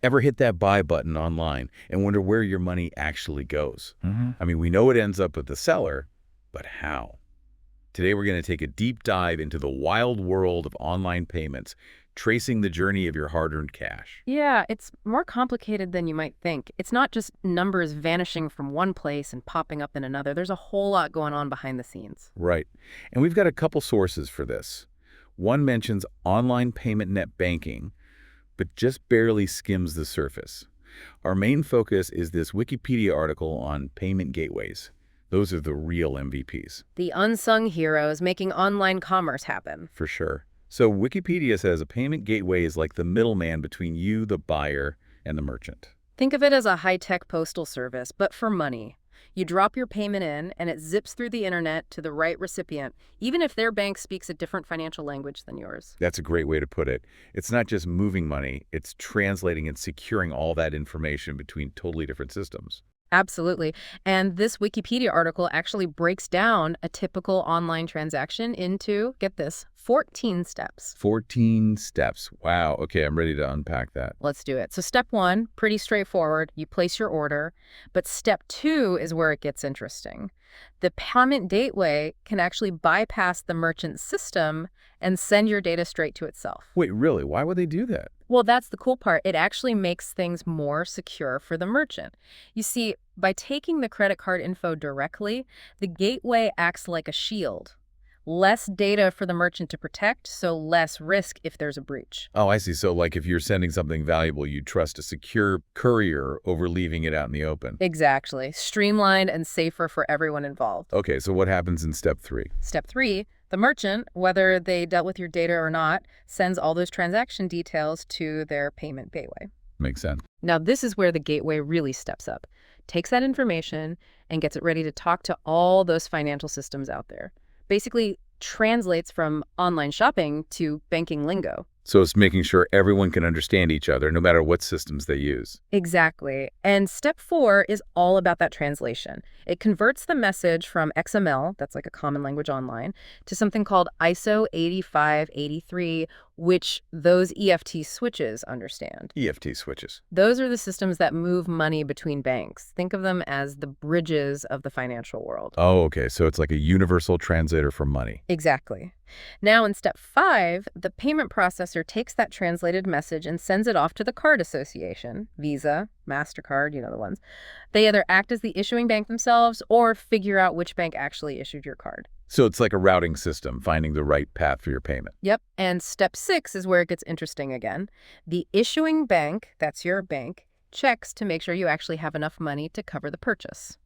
Ever hit that buy button online and wonder where your money actually goes? Hmm. I mean, we know it ends up with the seller, but how? Today, we're going to take a deep dive into the wild world of online payments, tracing the journey of your hard-earned cash. Yeah, it's more complicated than you might think. It's not just numbers vanishing from one place and popping up in another. There's a whole lot going on behind the scenes. Right. And we've got a couple sources for this. One mentions online payment net banking, but just barely skims the surface. Our main focus is this Wikipedia article on payment gateways. Those are the real MVPs. The unsung heroes making online commerce happen. For sure. So Wikipedia says a payment gateway is like the middleman between you, the buyer, and the merchant. Think of it as a high-tech postal service, but for money. You drop your payment in, and it zips through the internet to the right recipient, even if their bank speaks a different financial language than yours. That's a great way to put it. It's not just moving money, it's translating and securing all that information between totally different systems. Absolutely. And this Wikipedia article actually breaks down a typical online transaction into, get this, 14 steps. 14 steps. Wow. Okay, I'm ready to unpack that. Let's do it. So step one, pretty straightforward. You place your order. But step two is where it gets interesting. The payment gateway can actually bypass the merchant system and send your data straight to itself. Wait, really? Why would they do that? Well, that's the cool part. It actually makes things more secure for the merchant. You see, by taking the credit card info directly, the gateway acts like a shield. Less data for the merchant to protect, so less risk if there's a breach. Oh, I see. So like if you're sending something valuable, you trust a secure courier over leaving it out in the open. Exactly. Streamlined and safer for everyone involved. Okay, so what happens in step three? Step three, the merchant, whether they dealt with your data or not, sends all those transaction details to their payment gateway. Makes sense. Now, this is where the gateway really steps up, takes that information and gets it ready to talk to all those financial systems out there. Basically translates from online shopping to banking lingo. So it's making sure everyone can understand each other, no matter what systems they use. Exactly. And step four is all about that translation. It converts the message from XML, that's like a common language online, to something called ISO 8583, which those EFT switches understand. EFT switches. Those are the systems that move money between banks. Think of them as the bridges of the financial world. Oh, okay. So it's like a universal translator for money. Exactly. Now, in step five, the payment processor takes that translated message and sends it off to the card association, Visa, MasterCard, you know the ones. They either act as the issuing bank themselves or figure out which bank actually issued your card. So it's like a routing system, finding the right path for your payment. Yep. And step six is where it gets interesting again. The issuing bank, that's your bank, checks to make sure you actually have enough money to cover the purchase.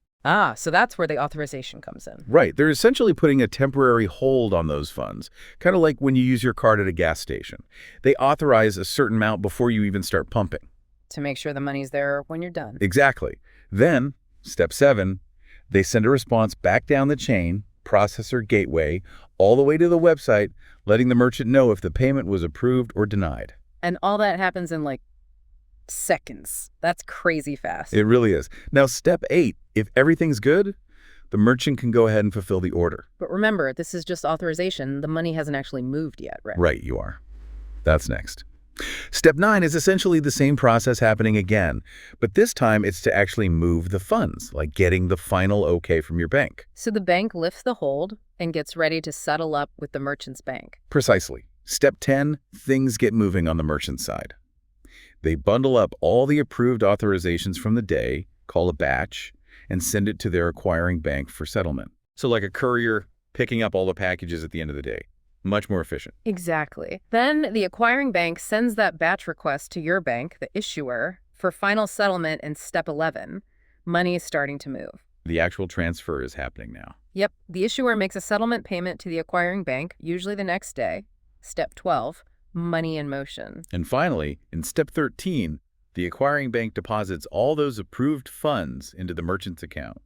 So that's where the authorization comes in. Right. They're essentially putting a temporary hold on those funds, kind of like when you use your card at a gas station. They authorize a certain amount before you even start pumping. To make sure the money's there when you're done. Exactly. Then, step seven, they send a response back down the chain, processor gateway, all the way to the website, letting the merchant know if the payment was approved or denied. And all that happens in like seconds. That's crazy fast. It really is. Now, step eight, if everything's good, the merchant can go ahead and fulfill the order. But remember, this is just authorization. The money hasn't actually moved yet, right? Right, you are. That's next. Step 9 is essentially the same process happening again, but this time it's to actually move the funds, like getting the final okay from your bank. So the bank lifts the hold and gets ready to settle up with the merchant's bank. Precisely. Step 10, things get moving on the merchant side. They bundle up all the approved authorizations from the day, call a batch, and send it to their acquiring bank for settlement. So like a courier picking up all the packages at the end of the day. Much more efficient. Exactly. Then the acquiring bank sends that batch request to your bank, the issuer, for final settlement in step 11. Money is starting to move. The actual transfer is happening now. Yep. The issuer makes a settlement payment to the acquiring bank, usually the next day. Step 12, money in motion. And finally, in step 13, the acquiring bank deposits all those approved funds into the merchant's account.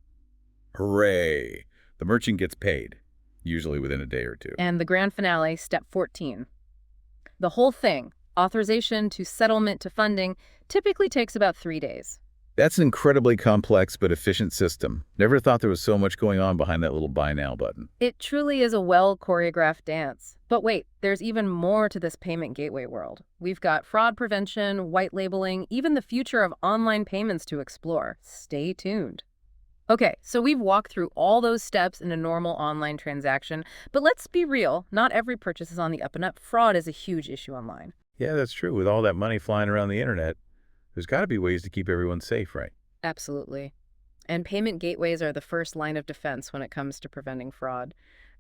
Hooray! The merchant gets paid, usually within a day or two. And the grand finale, step 14. The whole thing, authorization to settlement to funding, typically takes about 3 days. That's an incredibly complex but efficient system. Never thought there was so much going on behind that little buy now button. It truly is a well-choreographed dance. But wait, there's even more to this payment gateway world. We've got fraud prevention, white labeling, even the future of online payments to explore. Stay tuned. Okay, so we've walked through all those steps in a normal online transaction, but let's be real, not every purchase is on the up and up. Fraud is a huge issue online. Yeah, that's true. With all that money flying around the internet, there's got to be ways to keep everyone safe, right? Absolutely. And payment gateways are the first line of defense when it comes to preventing fraud.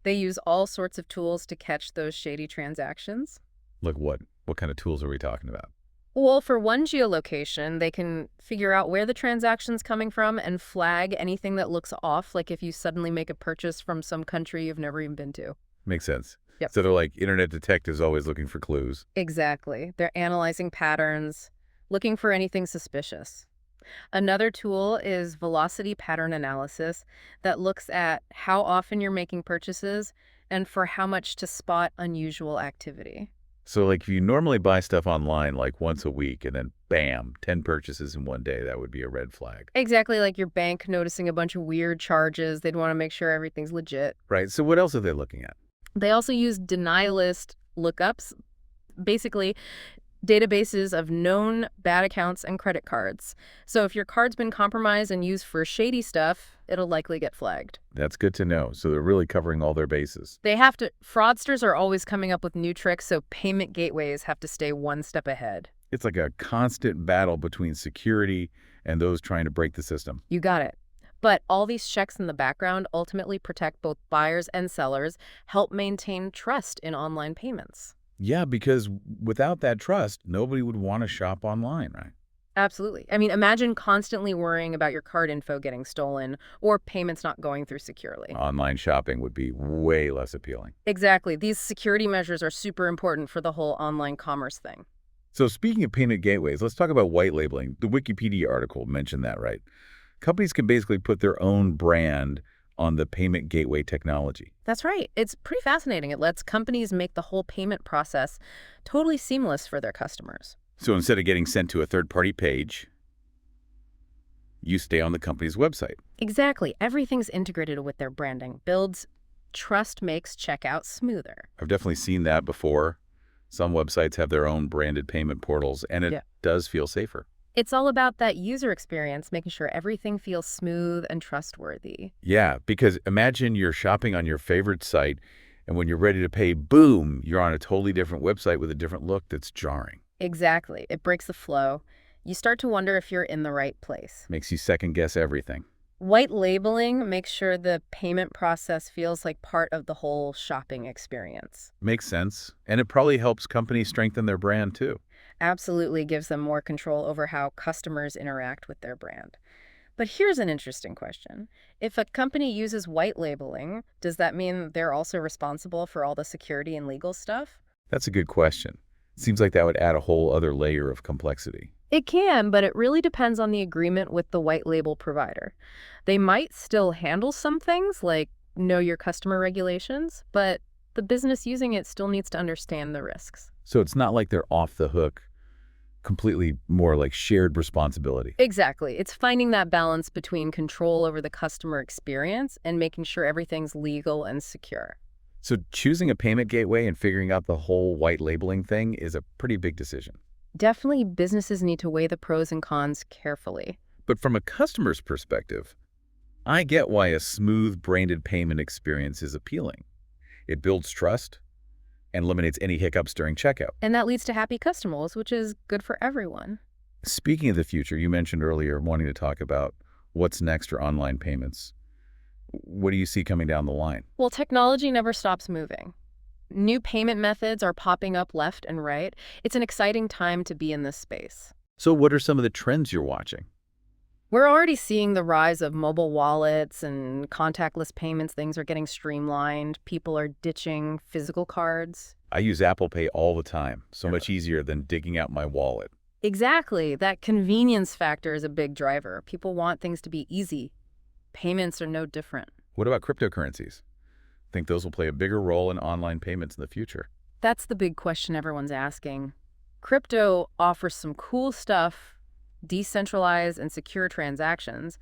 They use all sorts of tools to catch those shady transactions. Like what? What kind of tools are we talking about? Well, for one geolocation, they can figure out where the transaction's coming from and flag anything that looks off, like if you suddenly make a purchase from some country you've never even been to. Makes sense. Yep. So they're like internet detectives always looking for clues. Exactly. They're analyzing patterns, looking for anything suspicious. Another tool is velocity pattern analysis that looks at how often you're making purchases and for how much to spot unusual activity. So like if you normally buy stuff online like once a week and then bam, 10 purchases in one day, that would be a red flag. Exactly, like your bank noticing a bunch of weird charges. They'd want to make sure everything's legit. Right. So what else are they looking at? They also use deny list lookups, basically databases of known bad accounts and credit cards. So if your card's been compromised and used for shady stuff, it'll likely get flagged. That's good to know. So they're really covering all their bases. They have to, fraudsters are always coming up with new tricks, so payment gateways have to stay one step ahead. It's like a constant battle between security and those trying to break the system. You got it. But all these checks in the background ultimately protect both buyers and sellers, help maintain trust in online payments. Yeah, because without that trust, nobody would want to shop online, right? Absolutely. I mean, imagine constantly worrying about your card info getting stolen or payments not going through securely. Online shopping would be way less appealing. Exactly. These security measures are super important for the whole online commerce thing. So speaking of payment gateways, let's talk about white labeling. The Wikipedia article mentioned that, right? Companies can basically put their own brand on the payment gateway technology. That's right. It's pretty fascinating. It lets companies make the whole payment process totally seamless for their customers. So instead of getting sent to a third-party page, you stay on the company's website. Exactly. Everything's integrated with their branding. Builds trust, makes checkout smoother. I've definitely seen that before. Some websites have their own branded payment portals, and it does feel safer. It's all about that user experience, making sure everything feels smooth and trustworthy. Yeah, because imagine you're shopping on your favorite site, and when you're ready to pay, boom, you're on a totally different website with a different look that's jarring. Exactly. It breaks the flow. You start to wonder if you're in the right place. Makes you second guess everything. White labeling makes sure the payment process feels like part of the whole shopping experience. Makes sense. And it probably helps companies strengthen their brand too. Absolutely gives them more control over how customers interact with their brand. But here's an interesting question. If a company uses white labeling, does that mean they're also responsible for all the security and legal stuff? That's a good question. Seems like that would add a whole other layer of complexity. It can, but it really depends on the agreement with the white label provider. They might still handle some things like know your customer regulations, but the business using it still needs to understand the risks. So it's not like they're off the hook, completely more like shared responsibility. Exactly. It's finding that balance between control over the customer experience and making sure everything's legal and secure. So choosing a payment gateway and figuring out the whole white labeling thing is a pretty big decision. Definitely, businesses need to weigh the pros and cons carefully. But from a customer's perspective, I get why a smooth branded payment experience is appealing. It builds trust and eliminates any hiccups during checkout. And that leads to happy customers, which is good for everyone. Speaking of the future, you mentioned earlier wanting to talk about what's next for online payments. What do you see coming down the line? Well, technology never stops moving. New payment methods are popping up left and right. It's an exciting time to be in this space. So what are some of the trends you're watching? We're already seeing the rise of mobile wallets and contactless payments. Things are getting streamlined. People are ditching physical cards. I use Apple Pay all the time. So much easier than digging out my wallet. Exactly. That convenience factor is a big driver. People want things to be easy. Payments are no different. What about cryptocurrencies? Think those will play a bigger role in online payments in the future? That's the big question everyone's asking. Crypto offers some cool stuff, decentralized and secure transactions,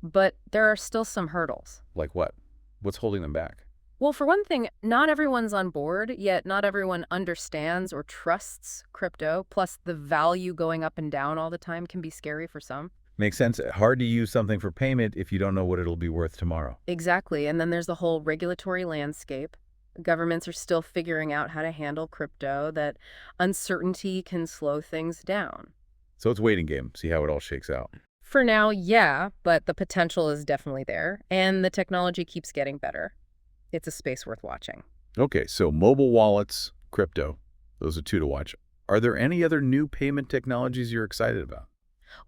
but there are still some hurdles. Like what? What's holding them back? Well, for one thing, not everyone's on board, yet not everyone understands or trusts crypto, plus the value going up and down all the time can be scary for some. Makes sense. Hard to use something for payment if you don't know what it'll be worth tomorrow. Exactly, and then there's the whole regulatory landscape. Governments are still figuring out how to handle crypto, that uncertainty can slow things down. So it's waiting game, see how it all shakes out. For now, yeah, but the potential is definitely there, and the technology keeps getting better. It's a space worth watching. Okay, so mobile wallets, crypto, those are two to watch. Are there any other new payment technologies you're excited about?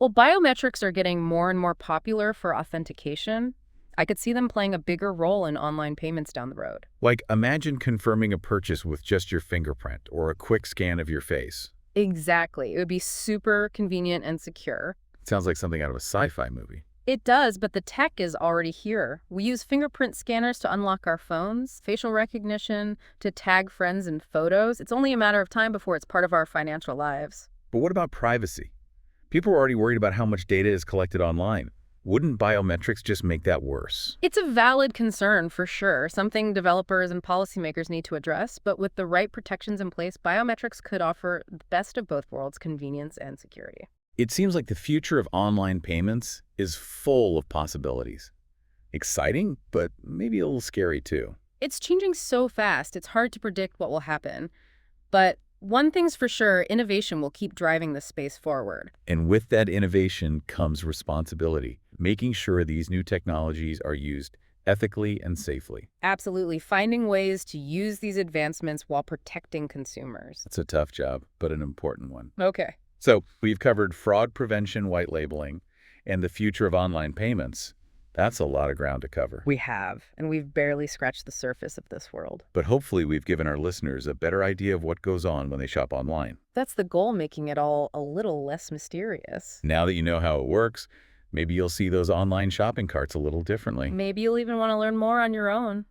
Well, biometrics are getting more and more popular for authentication. I could see them playing a bigger role in online payments down the road. Like, imagine confirming a purchase with just your fingerprint or a quick scan of your face. Exactly. It would be super convenient and secure. Sounds like something out of a sci-fi movie. It does, but the tech is already here. We use fingerprint scanners to unlock our phones, facial recognition to tag friends in photos. It's only a matter of time before it's part of our financial lives. But what about privacy? People are already worried about how much data is collected online. Wouldn't biometrics just make that worse? It's a valid concern for sure, something developers and policymakers need to address, but with the right protections in place, biometrics could offer the best of both worlds, convenience and security. It seems like the future of online payments is full of possibilities. Exciting, but maybe a little scary too. It's changing so fast, it's hard to predict what will happen. But one thing's for sure, innovation will keep driving this space forward. And with that innovation comes responsibility, making sure these new technologies are used ethically and safely. Absolutely, finding ways to use these advancements while protecting consumers. It's a tough job, but an important one. Okay. So we've covered fraud prevention, white labeling, and the future of online payments. That's a lot of ground to cover. We have, and we've barely scratched the surface of this world. But hopefully we've given our listeners a better idea of what goes on when they shop online. That's the goal, making it all a little less mysterious. Now that you know how it works, maybe you'll see those online shopping carts a little differently. Maybe you'll even want to learn more on your own.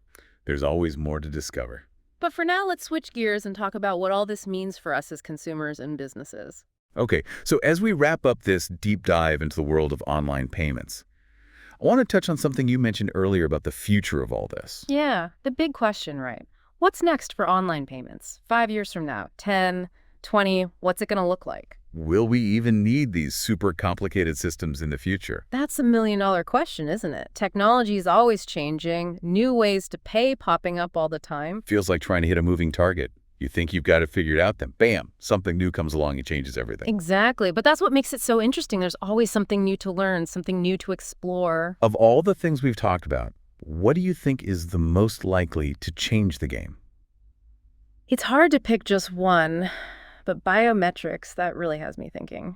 There's always more to discover. But for now, let's switch gears and talk about what all this means for us as consumers and businesses. Okay, so as we wrap up this deep dive into the world of online payments, I want to touch on something you mentioned earlier about the future of all this. Yeah, the big question, right? What's next for online payments? 5 years from now, 10, 20, what's it going to look like? Will we even need these super complicated systems in the future? That's a million-dollar question, isn't it? Technology is always changing, new ways to pay popping up all the time. Feels like trying to hit a moving target. You think you've got it figured out, then bam, something new comes along and changes everything. Exactly, but that's what makes it so interesting. There's always something new to learn, something new to explore. Of all the things we've talked about, what do you think is the most likely to change the game? It's hard to pick just one, but biometrics, that really has me thinking.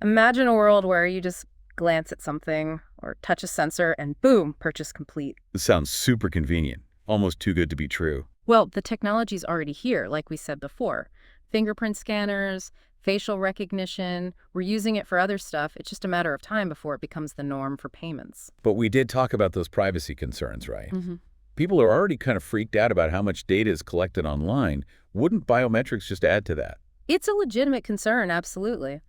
Imagine a world where you just glance at something or touch a sensor and boom, purchase complete. It sounds super convenient, almost too good to be true. Well, the technology's already here, like we said before. Fingerprint scanners, facial recognition, we're using it for other stuff. It's just a matter of time before it becomes the norm for payments. But we did talk about those privacy concerns, right? Mm-hmm. People are already kind of freaked out about how much data is collected online. Wouldn't biometrics just add to that? It's a legitimate concern, absolutely.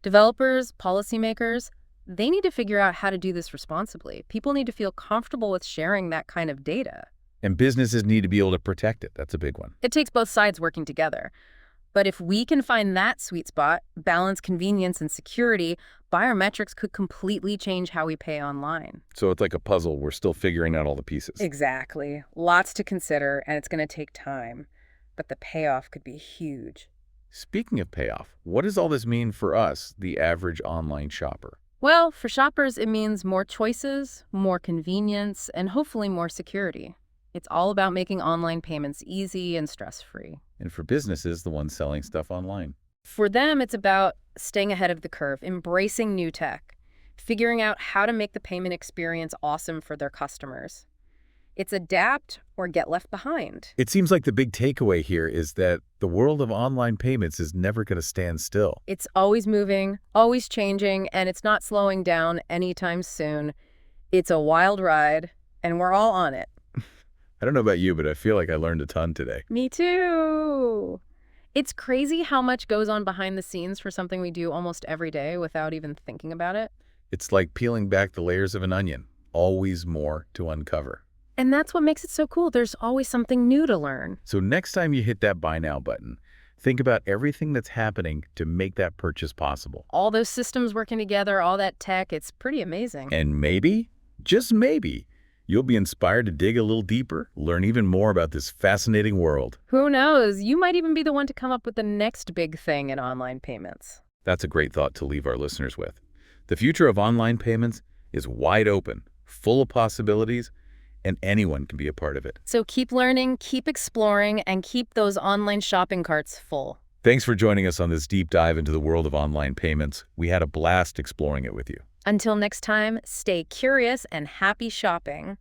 Developers, policymakers, they need to figure out how to do this responsibly. People need to feel comfortable with sharing that kind of data. And businesses need to be able to protect it. That's a big one. It takes both sides working together. But if we can find that sweet spot, balance convenience and security, biometrics could completely change how we pay online. So it's like a puzzle. We're still figuring out all the pieces. Exactly. Lots to consider, and it's going to take time. But the payoff could be huge. Speaking of payoff, what does all this mean for us, the average online shopper? Well, for shoppers, it means more choices, more convenience, and hopefully more security. It's all about making online payments easy and stress-free. And for businesses, the ones selling stuff online. For them, it's about staying ahead of the curve, embracing new tech, figuring out how to make the payment experience awesome for their customers. It's adapt or get left behind. It seems like the big takeaway here is that the world of online payments is never going to stand still. It's always moving, always changing, and it's not slowing down anytime soon. It's a wild ride, and we're all on it. I don't know about you, but I feel like I learned a ton today. Me too. It's crazy how much goes on behind the scenes for something we do almost every day without even thinking about it. It's like peeling back the layers of an onion. Always more to uncover. And that's what makes it so cool. There's always something new to learn. So next time you hit that Buy Now button, think about everything that's happening to make that purchase possible. All those systems working together, all that tech, it's pretty amazing. And maybe, just maybe, you'll be inspired to dig a little deeper, learn even more about this fascinating world. Who knows? You might even be the one to come up with the next big thing in online payments. That's a great thought to leave our listeners with. The future of online payments is wide open, full of possibilities, and anyone can be a part of it. So keep learning, keep exploring, and keep those online shopping carts full. Thanks for joining us on this deep dive into the world of online payments. We had a blast exploring it with you. Until next time, stay curious and happy shopping.